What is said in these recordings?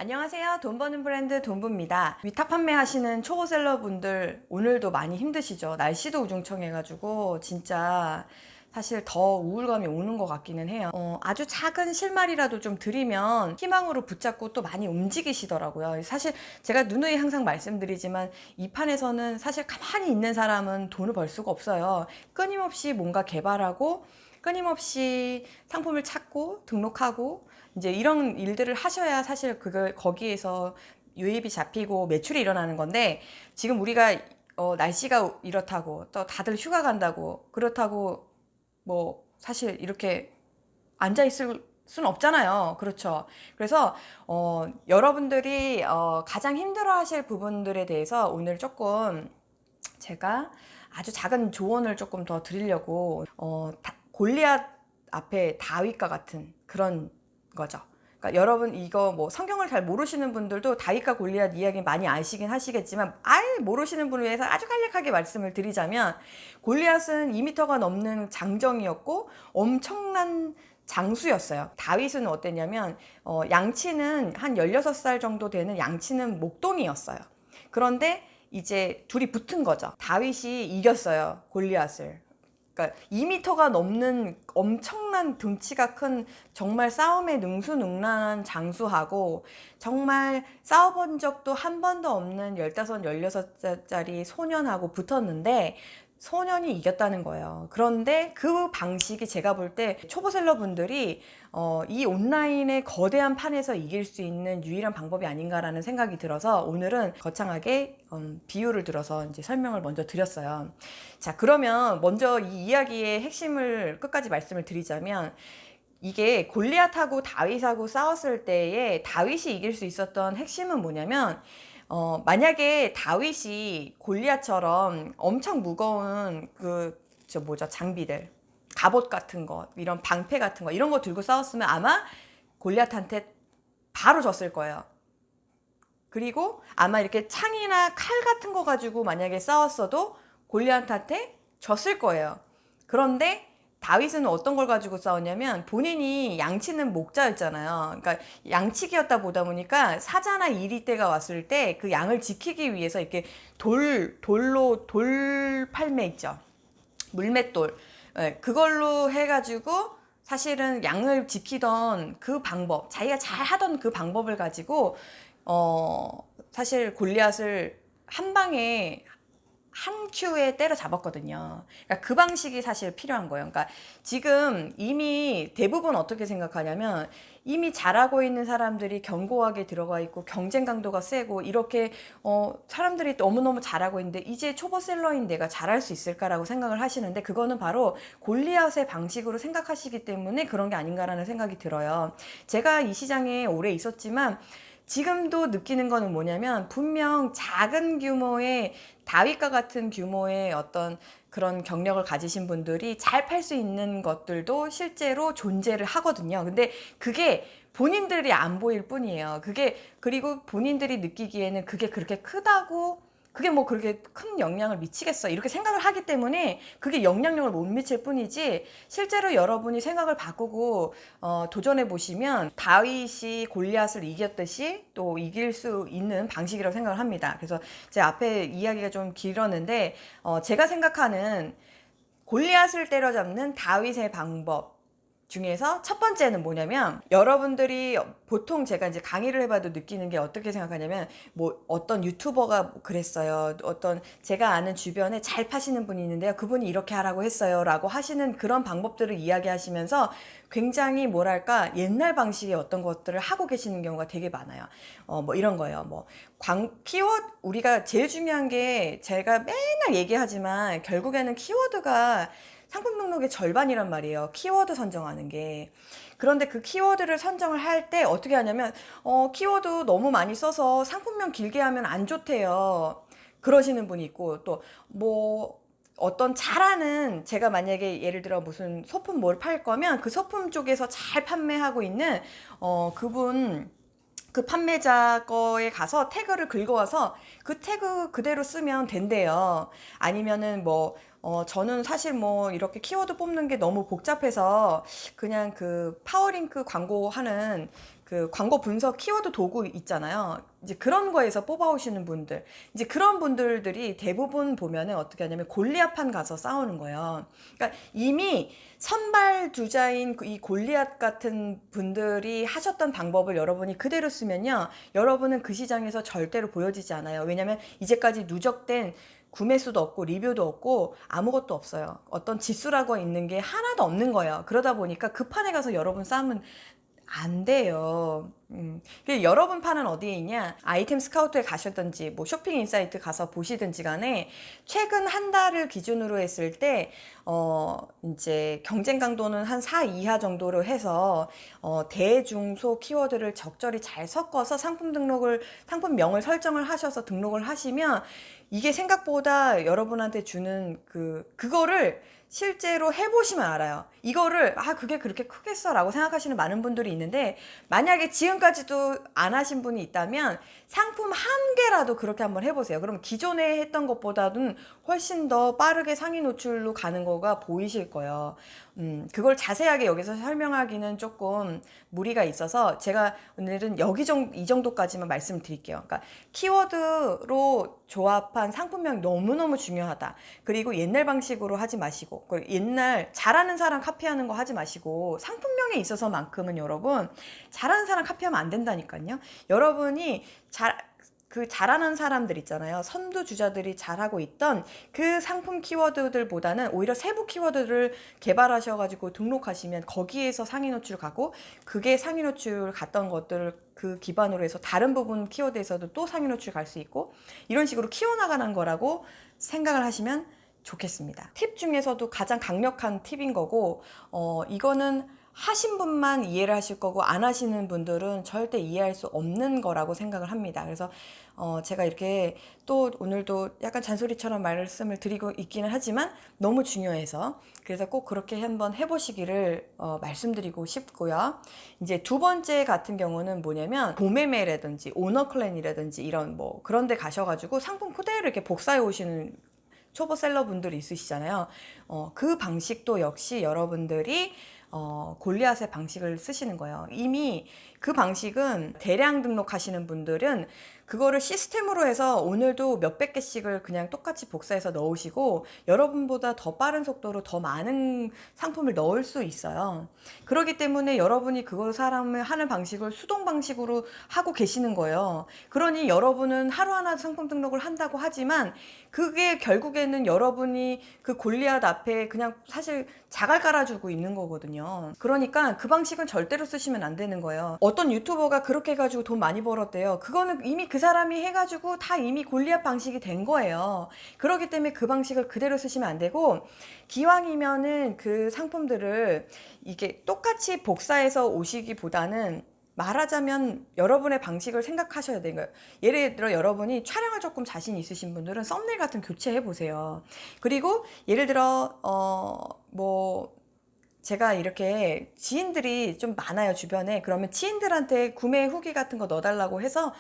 안녕하세요. 돈 버는 브랜드 돈부입니다. 위탁 판매하시는 초보셀러 분들 오늘도 많이 힘드시죠? 날씨도 우중청해가지고 진짜 사실 더 우울감이 오는 것 같기는 해요. 아주 작은 실말이라도 좀 드리면 희망으로 붙잡고 또 많이 움직이시더라고요. 사실 제가 누누이 항상 말씀드리지만 이 판에서는 사실 가만히 있는 사람은 돈을 벌 수가 없어요. 끊임없이 뭔가 개발하고 끊임없이 상품을 찾고 등록하고 이제 이런 일들을 하셔야 사실 그걸 거기에서 유입이 잡히고 매출이 일어나는 건데, 지금 우리가 날씨가 이렇다고 또 다들 휴가 간다고 그렇다고 뭐 사실 이렇게 앉아 있을 수는 없잖아요. 그렇죠. 그래서 여러분들이 가장 힘들어 하실 부분들에 대해서 오늘 조금 제가 아주 작은 조언을 조금 더 드리려고, 골리앗 앞에 다윗과 같은 그런 거죠. 그러니까 여러분 이거 뭐 성경을 잘 모르시는 분들도 다윗과 골리앗 이야기 많이 아시긴 하시겠지만, 아예 모르시는 분을 위해서 아주 간략하게 말씀을 드리자면, 골리앗은 2m가 넘는 장정이었고 엄청난 장수였어요. 다윗은 어땠냐면 양치는 한 16살 정도 되는 양치는 목동이었어요. 그런데 이제 둘이 붙은 거죠. 다윗이 이겼어요, 골리앗을. 그러니까 2m가 넘는 엄청난 등치가 큰, 정말 싸움에 능수능란한 장수하고, 정말 싸워본 적도 한 번도 없는 15, 16살짜리 소년하고 붙었는데 소년이 이겼다는 거예요. 그런데 그 방식이 제가 볼 때 초보셀러 분들이 이 온라인의 거대한 판에서 이길 수 있는 유일한 방법이 아닌가라는 생각이 들어서 오늘은 거창하게 비유를 들어서 이제 설명을 먼저 드렸어요. 자, 그러면 먼저 이 이야기의 핵심을 끝까지 말씀을 드리자면, 이게 골리앗하고 다윗하고 싸웠을 때에 다윗이 이길 수 있었던 핵심은 뭐냐면, 만약에 다윗이 골리앗처럼 엄청 무거운 장비들, 갑옷 같은 거, 이런 방패 같은 거, 이런 거 들고 싸웠으면 아마 골리앗한테 바로 졌을 거예요. 그리고 아마 이렇게 창이나 칼 같은 거 가지고 만약에 싸웠어도 골리앗한테 졌을 거예요. 그런데 다윗은 어떤 걸 가지고 싸웠냐면, 본인이 양치는 목자였잖아요. 그러니까 양치기였다 보다 보니까 사자나 이리 때가 왔을 때 그 양을 지키기 위해서 이렇게 돌팔매 있죠. 물맷돌. 예, 그걸로 해가지고 사실은 양을 지키던 그 방법, 자기가 잘 하던 그 방법을 가지고 사실 골리앗을 한 방에 한 큐에 때려잡았거든요. 그러니까 그 방식이 사실 필요한 거예요. 그러니까 지금 이미 대부분 어떻게 생각하냐면, 이미 잘하고 있는 사람들이 견고하게 들어가 있고 경쟁 강도가 세고 이렇게 사람들이 너무너무 잘하고 있는데 이제 초보셀러인 내가 잘할 수 있을까라고 생각을 하시는데, 그거는 바로 골리앗의 방식으로 생각하시기 때문에 그런 게 아닌가라는 생각이 들어요. 제가 이 시장에 오래 있었지만 지금도 느끼는 거는 뭐냐면, 분명 작은 규모의 다윗과 같은 규모의 어떤 그런 경력을 가지신 분들이 잘 팔 수 있는 것들도 실제로 존재를 하거든요. 근데 그게 본인들이 안 보일 뿐이에요. 그리고 본인들이 느끼기에는 그게 그렇게 크다고, 그게 뭐 그렇게 큰 영향을 미치겠어 이렇게 생각을 하기 때문에 그게 영향력을 못 미칠 뿐이지, 실제로 여러분이 생각을 바꾸고 도전해 보시면 다윗이 골리앗을 이겼듯이 또 이길 수 있는 방식이라고 생각을 합니다. 그래서 제 앞에 이야기가 좀 길었는데, 제가 생각하는 골리앗을 때려잡는 다윗의 방법 중에서 첫 번째는 뭐냐면, 여러분들이 보통 제가 이제 강의를 해봐도 느끼는 게 어떻게 생각하냐면, 뭐 어떤 유튜버가 그랬어요, 어떤 제가 아는 주변에 잘 파시는 분이 있는데요, 그분이 이렇게 하라고 했어요 라고 하시는 그런 방법들을 이야기하시면서 굉장히 뭐랄까 옛날 방식의 어떤 것들을 하고 계시는 경우가 되게 많아요. 뭐 이런 거예요. 뭐 키워드, 우리가 제일 중요한 게, 제가 맨날 얘기하지만 결국에는 키워드가 상품 등록의 절반이란 말이에요. 키워드 선정하는 게. 그런데 그 키워드를 선정을 할 때 어떻게 하냐면, 키워드 너무 많이 써서 상품명 길게 하면 안 좋대요. 그러시는 분이 있고, 또 뭐 어떤 잘하는, 제가 만약에 예를 들어 무슨 소품 뭘 팔 거면 그 소품 쪽에서 잘 판매하고 있는 그분, 그 판매자 거에 가서 태그를 긁어와서 그 태그 그대로 쓰면 된대요. 아니면은 뭐 저는 사실 뭐 이렇게 키워드 뽑는 게 너무 복잡해서 그냥 그 파워링크 광고하는 그 광고 분석 키워드 도구 있잖아요. 이제 그런 거에서 뽑아오시는 분들, 이제 그런 분들이 대부분 보면은 어떻게 하냐면 골리앗판 가서 싸우는 거예요. 그러니까 이미 선발주자인 이 골리앗 같은 분들이 하셨던 방법을 여러분이 그대로 쓰면요, 여러분은 그 시장에서 절대로 보여지지 않아요. 왜냐면 이제까지 누적된 구매 수도 없고 리뷰도 없고 아무것도 없어요. 어떤 지수라고 있는 게 하나도 없는 거예요. 그러다 보니까 그 판에 가서 여러분 싸우면 안 돼요. 여러분 판은 어디에 있냐? 아이템 스카우트에 가셨든지 뭐 쇼핑 인사이트 가서 보시든지 간에 최근 한 달을 기준으로 했을 때 이제 경쟁 강도는 한 4 이하 정도로 해서 대중소 키워드를 적절히 잘 섞어서 상품명을 설정을 하셔서 등록을 하시면 이게 생각보다 여러분한테 주는 그거를 실제로 해보시면 알아요. 이거를 그게 그렇게 크겠어 라고 생각하시는 많은 분들이 있는데, 만약에 지금까지도 안 하신 분이 있다면 상품 한 개라도 그렇게 한번 해보세요. 그럼 기존에 했던 것보다는 훨씬 더 빠르게 상위 노출로 가는 거가 보이실 거예요. 그걸 자세하게 여기서 설명하기는 조금 무리가 있어서 제가 오늘은 이 정도까지만 말씀드릴게요. 그러니까 키워드로 조합한 상품명 너무너무 중요하다. 그리고 옛날 방식으로 하지 마시고, 옛날 잘하는 사람 카피하는 거 하지 마시고, 상품명에 있어서만큼은 여러분 잘하는 사람 카피하면 안 된다니까요. 여러분이 잘하는 사람들 있잖아요. 선두주자들이 잘하고 있던 그 상품 키워드들보다는 오히려 세부 키워드를 개발하셔가지고 등록하시면 거기에서 상위 노출 가고, 그게 상위 노출 갔던 것들을 그 기반으로 해서 다른 부분 키워드에서도 또 상위 노출 갈 수 있고, 이런 식으로 키워나가는 거라고 생각을 하시면 좋겠습니다. 팁 중에서도 가장 강력한 팁인 거고, 이거는 하신 분만 이해를 하실 거고 안 하시는 분들은 절대 이해할 수 없는 거라고 생각을 합니다. 그래서 제가 이렇게 또 오늘도 약간 잔소리처럼 말씀을 드리고 있기는 하지만 너무 중요해서, 그래서 꼭 그렇게 한번 해보시기를 말씀드리고 싶고요. 이제 두 번째 같은 경우는 뭐냐면, 도매매라든지 오너클랜이라든지 이런 뭐 그런 데 가셔가지고 상품 그대로 이렇게 복사해 오시는 초보 셀러 분들이 있으시잖아요. 그 방식도 역시 여러분들이 골리앗의 방식을 쓰시는 거예요. 이미 그 방식은 대량 등록하시는 분들은 그거를 시스템으로 해서 오늘도 몇백 개씩을 그냥 똑같이 복사해서 넣으시고 여러분보다 더 빠른 속도로 더 많은 상품을 넣을 수 있어요. 그렇기 때문에 여러분이 그걸 사람을 하는 방식을 수동 방식으로 하고 계시는 거예요. 그러니 여러분은 하루하나 상품 등록을 한다고 하지만 그게 결국에는 여러분이 그 골리앗 앞에 그냥 사실 자갈 깔아주고 있는 거거든요. 그러니까 그 방식은 절대로 쓰시면 안 되는 거예요. 어떤 유튜버가 그렇게 해가지고 돈 많이 벌었대요. 그거는 이미 그 사람이 해가지고 다 이미 골리앗 방식이 된 거예요. 그렇기 때문에 그 방식을 그대로 쓰시면 안 되고, 기왕이면은 그 상품들을 이게 똑같이 복사해서 오시기보다는 말하자면 여러분의 방식을 생각하셔야 되는 거예요. 예를 들어 여러분이 촬영을 조금 자신 있으신 분들은 썸네일 같은 교체해 보세요. 그리고 예를 들어 뭐 제가 이렇게 지인들이 좀 많아요, 주변에. 그러면 지인들한테 구매 후기 같은 거 넣어달라고 해서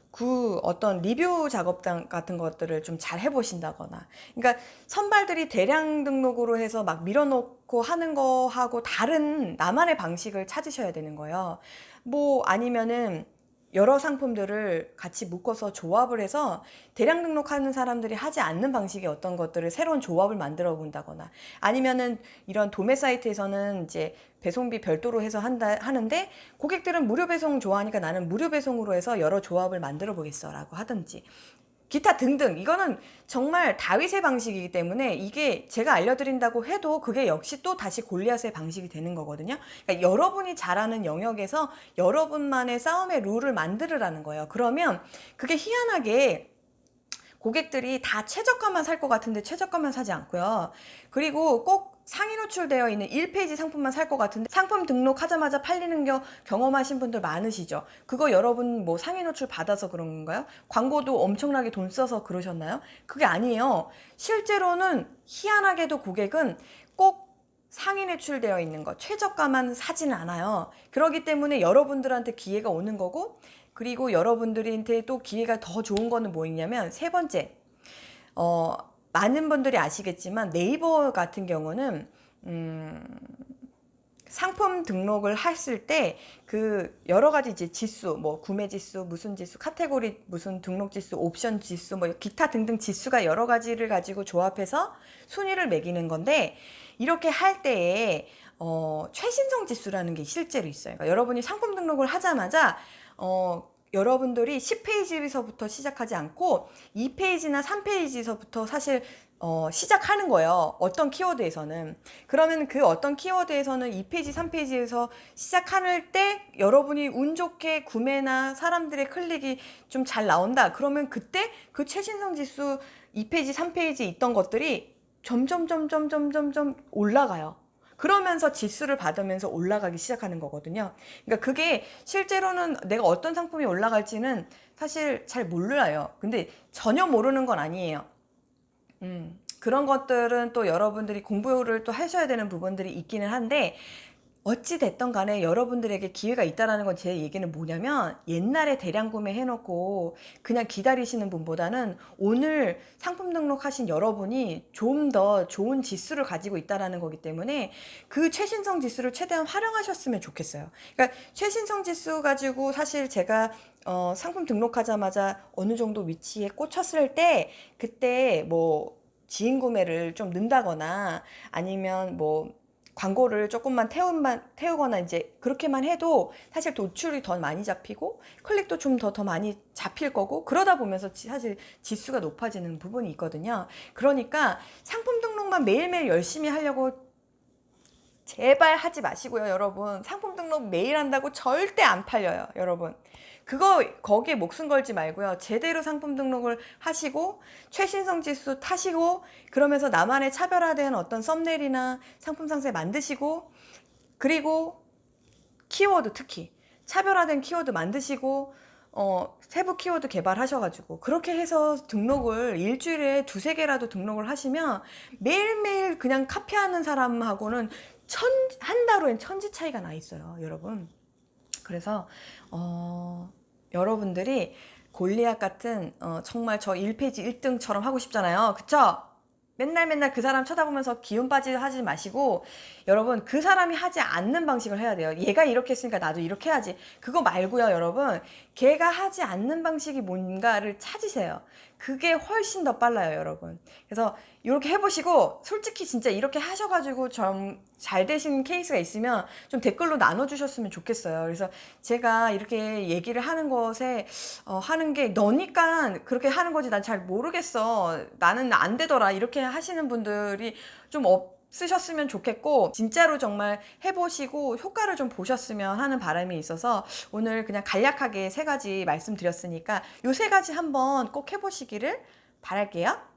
그 어떤 리뷰 작업 같은 것들을 좀 잘 해보신다거나, 그러니까 선발들이 대량 등록으로 해서 막 밀어놓고 하는 거하고 다른 나만의 방식을 찾으셔야 되는 거예요. 뭐 아니면은 여러 상품들을 같이 묶어서 조합을 해서 대량 등록하는 사람들이 하지 않는 방식의 어떤 것들을 새로운 조합을 만들어 본다거나, 아니면은 이런 도매 사이트에서는 이제 배송비 별도로 해서 하는데 고객들은 무료 배송 좋아하니까 나는 무료 배송으로 해서 여러 조합을 만들어 보겠어 라고 하든지, 기타 등등. 이거는 정말 다윗의 방식이기 때문에 이게 제가 알려드린다고 해도 그게 역시 또 다시 골리앗의 방식이 되는 거거든요. 그러니까 여러분이 잘하는 영역에서 여러분만의 싸움의 룰을 만들으라는 거예요. 그러면 그게 희한하게 고객들이 다 최저가만 살 것 같은데 최저가만 사지 않고요. 그리고 꼭 상위 노출되어 있는 1페이지 상품만 살 것 같은데 상품 등록하자마자 팔리는 경험하신 분들 많으시죠? 그거 여러분 뭐 상위 노출 받아서 그런 건가요? 광고도 엄청나게 돈 써서 그러셨나요? 그게 아니에요. 실제로는 희한하게도 고객은 꼭 상위 노출되어 있는 거, 최저가만 사지는 않아요. 그렇기 때문에 여러분들한테 기회가 오는 거고, 그리고 여러분들한테 또 기회가 더 좋은 거는 뭐냐면, 세 번째, 많은 분들이 아시겠지만 네이버 같은 경우는 상품 등록을 했을 때 그 여러 가지 이제 지수, 뭐 구매 지수, 무슨 지수, 카테고리 무슨 등록 지수, 옵션 지수, 뭐 기타 등등 지수가 여러 가지를 가지고 조합해서 순위를 매기는 건데, 이렇게 할 때에 최신성 지수라는 게 실제로 있어요. 그러니까 여러분이 상품 등록을 하자마자 여러분들이 10페이지에서부터 시작하지 않고 2페이지나 3페이지에서부터 사실 시작하는 거예요. 어떤 키워드에서는. 그러면 그 어떤 키워드에서는 2페이지, 3페이지에서 시작할 때 여러분이 운 좋게 구매나 사람들의 클릭이 좀 잘 나온다. 그러면 그때 그 최신성 지수 2페이지, 3페이지 있던 것들이 점점 올라가요. 그러면서 지수를 받으면서 올라가기 시작하는 거거든요. 그러니까 그게 실제로는 내가 어떤 상품이 올라갈지는 사실 잘 몰라요. 근데 전혀 모르는 건 아니에요. 그런 것들은 또 여러분들이 공부를 또 하셔야 되는 부분들이 있기는 한데, 어찌 됐던 간에 여러분들에게 기회가 있다라는 건 제 얘기는 뭐냐면, 옛날에 대량 구매 해놓고 그냥 기다리시는 분보다는 오늘 상품 등록하신 여러분이 좀 더 좋은 지수를 가지고 있다라는 거기 때문에 그 최신성 지수를 최대한 활용하셨으면 좋겠어요. 그러니까 최신성 지수 가지고 사실 제가 상품 등록하자마자 어느 정도 위치에 꽂혔을 때, 그때 뭐 지인 구매를 좀 넣는다거나 아니면 뭐 광고를 조금만 태우거나 이제 그렇게만 해도 사실 노출이 더 많이 잡히고 클릭도 좀 더 많이 잡힐 거고, 그러다 보면서 사실 지수가 높아지는 부분이 있거든요. 그러니까 상품 등록만 매일매일 열심히 하려고 제발 하지 마시고요, 여러분. 상품 등록 매일 한다고 절대 안 팔려요, 여러분. 거기에 목숨 걸지 말고요. 제대로 상품 등록을 하시고 최신성 지수 타시고, 그러면서 나만의 차별화된 어떤 썸네일이나 상품 상세 만드시고, 그리고 키워드, 특히 차별화된 키워드 만드시고 세부 키워드 개발하셔가지고 그렇게 해서 등록을 일주일에 2-3개라도 등록을 하시면 매일매일 그냥 카피하는 사람하고는 한 달 후엔 천지 차이가 나 있어요, 여러분. 그래서 여러분들이 골리앗 같은 정말 저 1페이지 1등처럼 하고 싶잖아요. 그쵸? 맨날 그 사람 쳐다보면서 기운 빠지게 하지 마시고, 여러분 그 사람이 하지 않는 방식을 해야 돼요. 얘가 이렇게 했으니까 나도 이렇게 해야지. 그거 말고요, 여러분. 걔가 하지 않는 방식이 뭔가를 찾으세요. 그게 훨씬 더 빨라요, 여러분. 그래서 이렇게 해보시고, 솔직히 진짜 이렇게 하셔가지고 좀 잘 되신 케이스가 있으면 좀 댓글로 나눠주셨으면 좋겠어요. 그래서 제가 이렇게 얘기를 하는 것에 하는 게 너니까 그렇게 하는 거지 난 잘 모르겠어, 나는 안 되더라, 이렇게 하시는 분들이 좀 쓰셨으면 좋겠고, 진짜로 정말 해보시고 효과를 좀 보셨으면 하는 바람이 있어서 오늘 그냥 간략하게 3가지 말씀드렸으니까 요 3가지 한번 꼭 해보시기를 바랄게요.